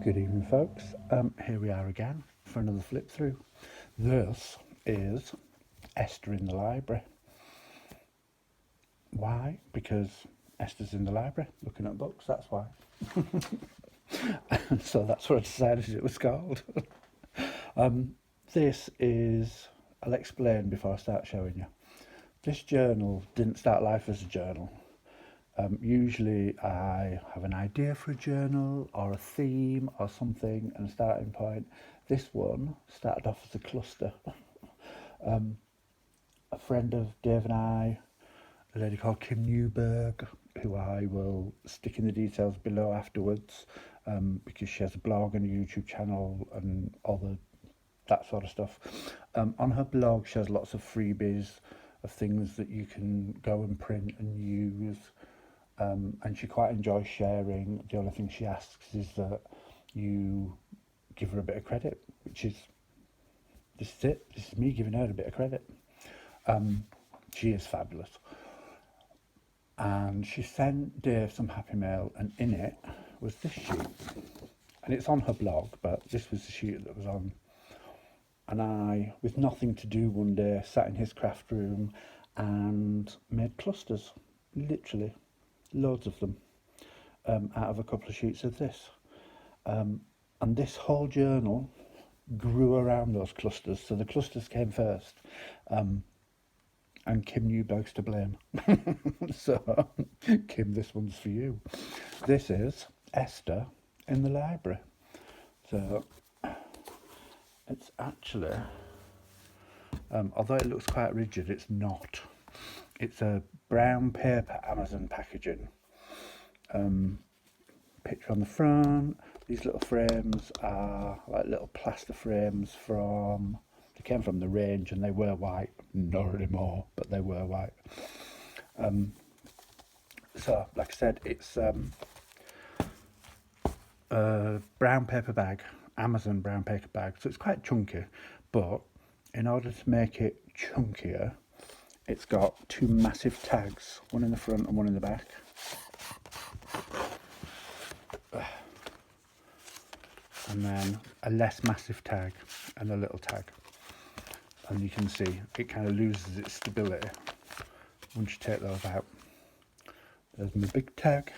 Good evening, folks. Here we are again for another flip through. This is Esther in the library. Why? Because Esther's in the library looking at books, that's why. So that's what I decided it was called. This is, I'll explain before I start showing you. This journal didn't start life as a journal. Usually I have an idea for a journal or a theme or something and a starting point. This one started off as a cluster. A friend of Dave and I, a lady called Kim Newberg, who I will stick in the details below afterwards, because she has a blog and a YouTube channel and that sort of stuff. On her blog she has lots of freebies of things that you can go and print and use. And she quite enjoys sharing. The only thing she asks is that you give her a bit of credit, which is, this is it. This is me giving her a bit of credit. She is fabulous. And she sent Dave some happy mail, and in it was this sheet. And it's on her blog, but this was the sheet that was on. And I, with nothing to do one day, sat in his craft room and made clusters, literally. Loads of them, out of a couple of sheets of this. And this whole journal grew around those clusters. So the clusters came first, and Kim Newberg's to blame. So, Kim, this one's for you. This is Esther in the library. So, it's actually, although it looks quite rigid, it's not. It's a brown paper Amazon packaging. Picture on the front. These little frames are like little plaster frames they came from the range, and they were white. Not anymore, but they were white. So, like I said, it's a brown paper bag, Amazon brown paper bag. So it's quite chunky, but in order to make it chunkier, it's got two massive tags, one in the front and one in the back. And then a less massive tag and a little tag. And you can see it kind of loses its stability once you take those out. There's my big tag.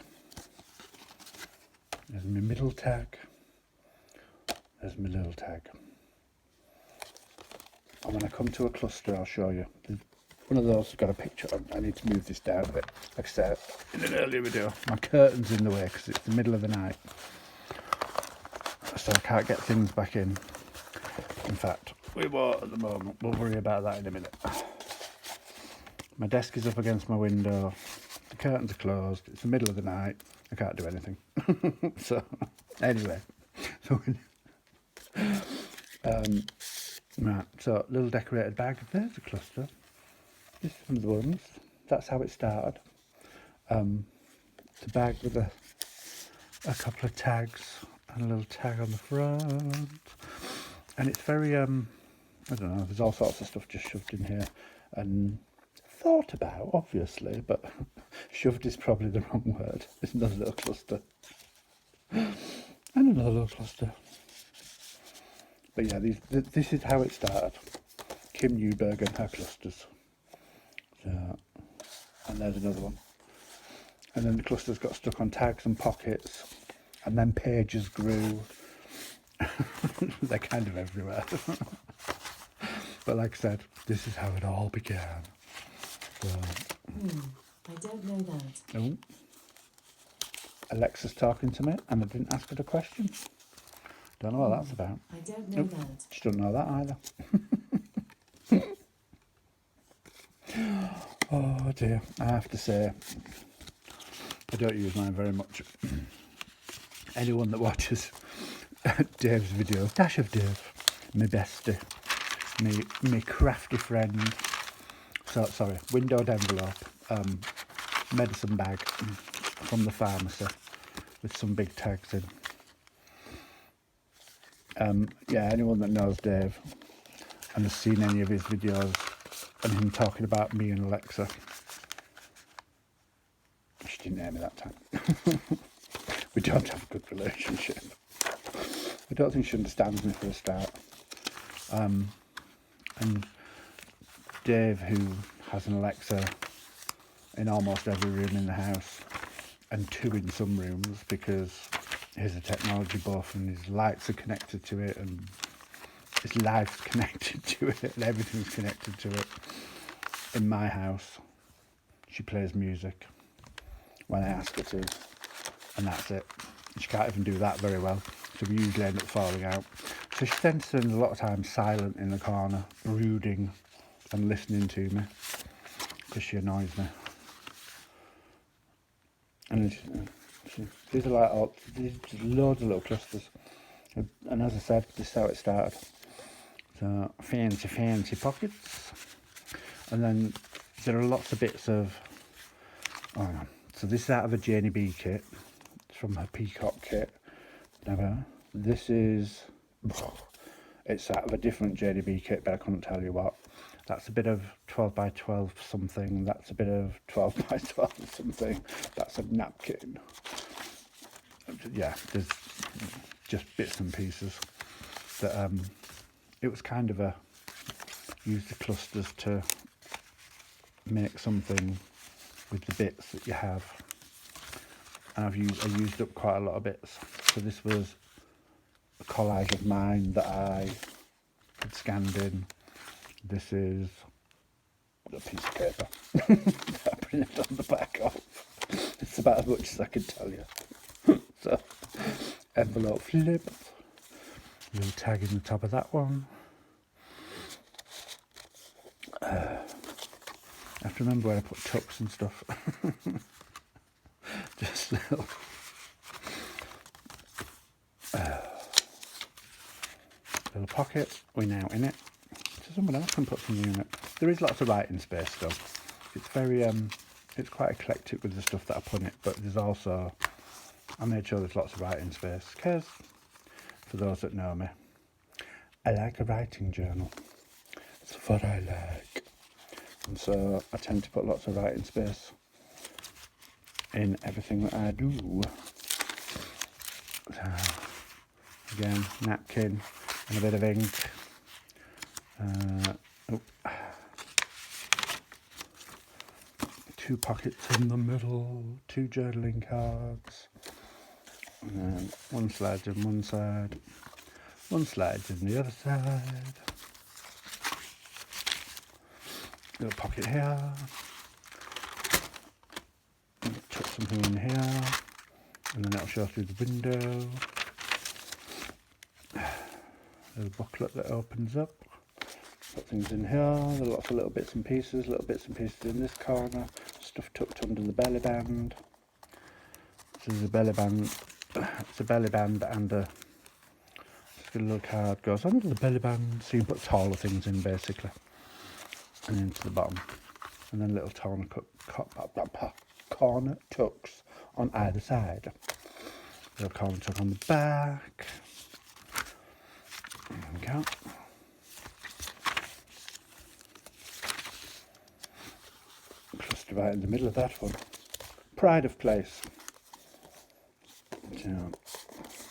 There's my middle tag. There's my little tag. And when I come to a cluster, I'll show you. One of those has got a picture on. I need to move this down a bit. Like I said in an earlier video, my curtain's in the way because it's the middle of the night. So I can't get things back in. In fact, we won't at the moment. We'll worry about that in a minute. My desk is up against my window. The curtains are closed. It's the middle of the night. I can't do anything. So, anyway. Right, so little decorated bag. There's a cluster. This is one of the ones. That's how it started. It's a bag with a couple of tags and a little tag on the front. And it's very, I don't know, there's all sorts of stuff just shoved in here and thought about, obviously, but shoved is probably the wrong word. It's another little cluster. And another little cluster. But yeah, this is how it started. Kim Newberg and her clusters. So, and there's another one. And then the clusters got stuck on tags and pockets, and then pages grew. They're kind of everywhere. But like I said, this is how it all began. So, I don't know that. oh, Alexa's talking to me, and I didn't ask her the question. Don't know what that's about. I don't know that. She doesn't know that either. Oh dear, I have to say, I don't use mine very much. Anyone that watches Dave's videos, Dash of Dave, my bestie, me crafty friend, so sorry, windowed envelope, medicine bag from the pharmacy with some big tags in. Yeah, anyone that knows Dave and has seen any of his videos and him talking about me and Alexa, she didn't hear me that time. We don't have a good relationship. I don't think she understands me for a start. And Dave, who has an Alexa in almost every room in the house, and 2 in some rooms, because he's a technology buff and his lights are connected to it and his life's connected to it and everything's connected to it. In my house, she plays music when I ask her to, and that's it. She can't even do that very well, so we usually end up falling out. So she tends to spend a lot of time silent in the corner, brooding and listening to me, because she annoys me. And these are like these loads of little clusters. And as I said, this is how it started. So fancy pockets. And then there are lots of bits of, oh no. So this is out of a Janie B kit. It's from her Peacock kit. Never. This is, it's out of a different Janie B kit, but I couldn't tell you what. That's a bit of 12 by 12 something. That's a bit of 12 by 12 something. That's a napkin. Yeah, there's just bits and pieces. That it was kind of a, use the clusters to make something with the bits that you have. And I used up quite a lot of bits. So this was a collage of mine that I had scanned in. This is a piece of paper that I printed on the back of. It's about as much as I can tell you. So, envelope flip, little tag in the top of that one. I have to remember where I put tucks and stuff. Just little. Little pocket, we're now in it. So someone else can put something in it. There is lots of writing space though. It's very, it's quite eclectic with the stuff that I put in it, but there's also, I made sure there's lots of writing space, because for those that know me, I like a writing journal. It's what I like. And so I tend to put lots of writing space in everything that I do. So, again, napkin and a bit of ink. Oh. 2 pockets in the middle, 2 journaling cards. And then one slides in one side, one slides in the other side. Little pocket here. Tuck something in here, and then it'll show through the window. Little booklet that opens up. Put things in here. There are lots of little bits and pieces in this corner. Stuff tucked under the belly band. This is a belly band. It's a belly band and a little card goes under the belly band, so you can put taller things in basically, and into the bottom, and then little corner tucks on either side. Little corner tuck on the back. There we go. Cluster right in the middle of that one. Pride of place.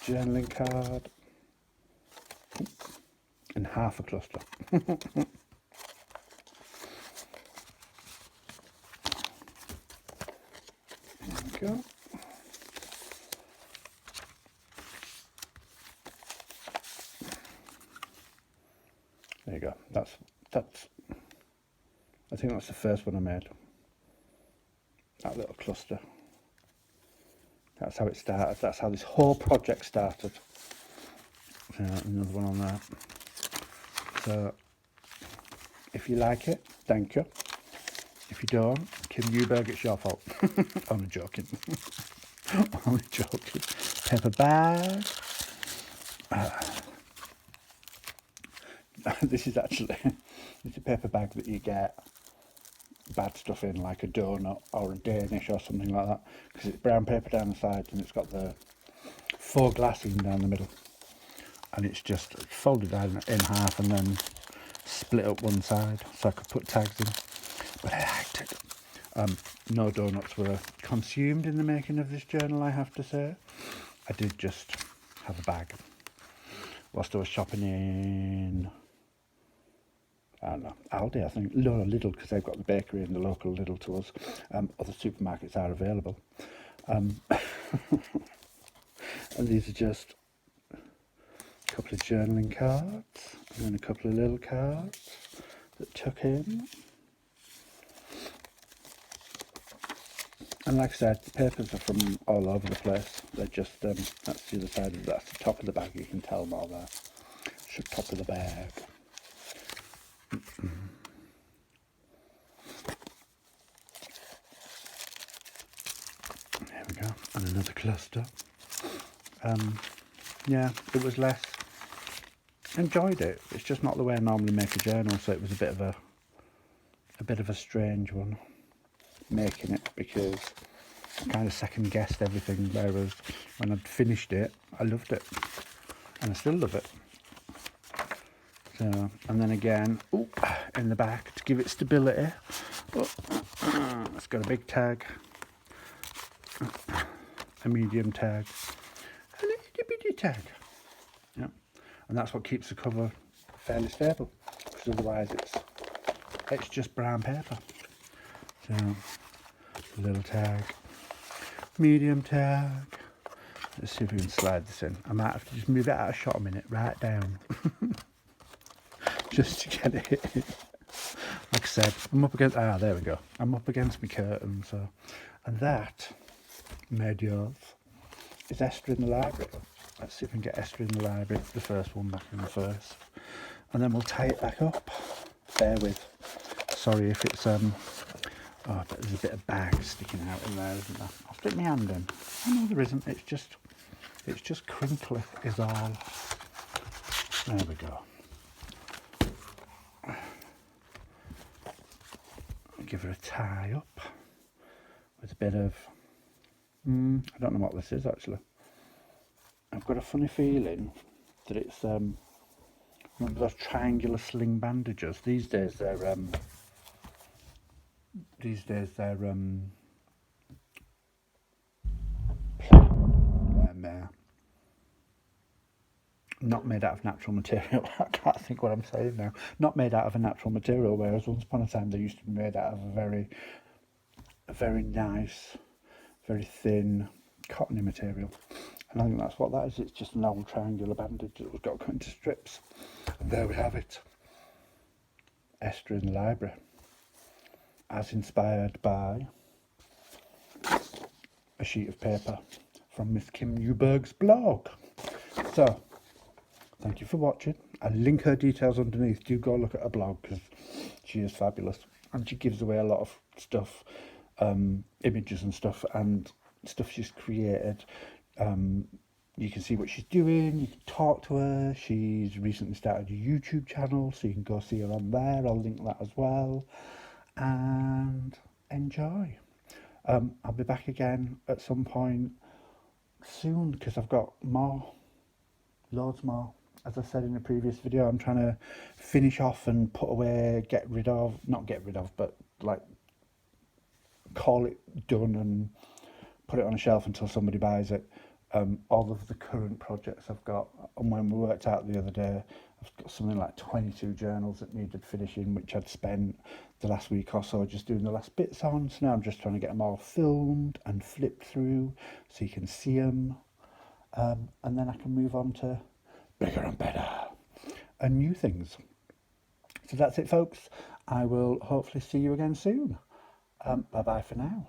Journaling card. And half a cluster. There we go. There you go. That's. I think that's the first one I made. That little cluster. That's how it started. That's how this whole project started. Another one on that. So, if you like it, thank you. If you don't, Kim Newberg, it's your fault. Only joking. Only joking. Paper bag. This is actually, it's a paper bag that you get bad stuff in, like a donut or a Danish or something like that, because it's brown paper down the side and it's got the faux glassing down the middle, and it's just folded down in half and then split up one side so I could put tags in. But I liked it. No donuts were consumed in the making of this journal, I have to say. I did just have a bag. whilst I was shopping in, I don't know, Aldi, I think. No, Lidl, because they've got the bakery and the local Lidl to us. Other supermarkets are available. And these are just a couple of journaling cards, and then a couple of little cards that tuck in. And like I said, the papers are from all over the place. They're just, that's the other side of that's the top of the bag, you can tell them all there. It's the top of the bag. There we go, and another cluster. Yeah, it was less. Enjoyed it. It's just not the way I normally make a journal, so it was a bit of a strange one making it, because I kind of second guessed everything, whereas when I'd finished it, I loved it, and I still love it. So, and then again, in the back to give it stability, it's got a big tag, a medium tag, and a itty bitty tag. Yeah, and that's what keeps the cover fairly stable, because otherwise it's just brown paper. So, little tag, medium tag. Let's see if we can slide this in. I might have to just move it out of shot a minute, right down, just to get it in. Like I said, I'm up against, there we go. I'm up against my curtain, so. And that, made yours, is Esther in the library. Let's see if we can get Esther in the library, the first one back in the first. And then we'll tie it back up. Bear with. Sorry if it's, but there's a bit of bag sticking out in there, isn't there? I'll stick my hand in. Oh no, there isn't. It's just crinkly is all. There we go. Give her a tie up with a bit of, I don't know what this is actually. I've got a funny feeling that it's, remember those triangular sling bandages? These days they're not made out of natural material. I can't think what I'm saying now. Not made out of a natural material, whereas once upon a time they used to be made out of a very nice, very thin, cottony material. And I think that's what that is. It's just an old triangular bandage that was got cut into strips. And there we have it. Esther in the library, as inspired by a sheet of paper from Miss Kim Newberg's blog. So, thank you for watching. I'll link her details underneath. Do go look at her blog, because she is fabulous. And she gives away a lot of stuff, images and stuff she's created. You can see what she's doing, you can talk to her. She's recently started a YouTube channel, so you can go see her on there. I'll link that as well. And enjoy. I'll be back again at some point soon, because I've got loads more. As I said in the previous video, I'm trying to finish off and put away, not get rid of, but like call it done and put it on a shelf until somebody buys it. All of the current projects I've got, and when we worked out the other day, I've got something like 22 journals that needed finishing, which I'd spent the last week or so just doing the last bits on. So now I'm just trying to get them all filmed and flipped through so you can see them. And then I can move on to bigger and better and new things. So that's it, folks. I will hopefully see you again soon. Bye bye for now.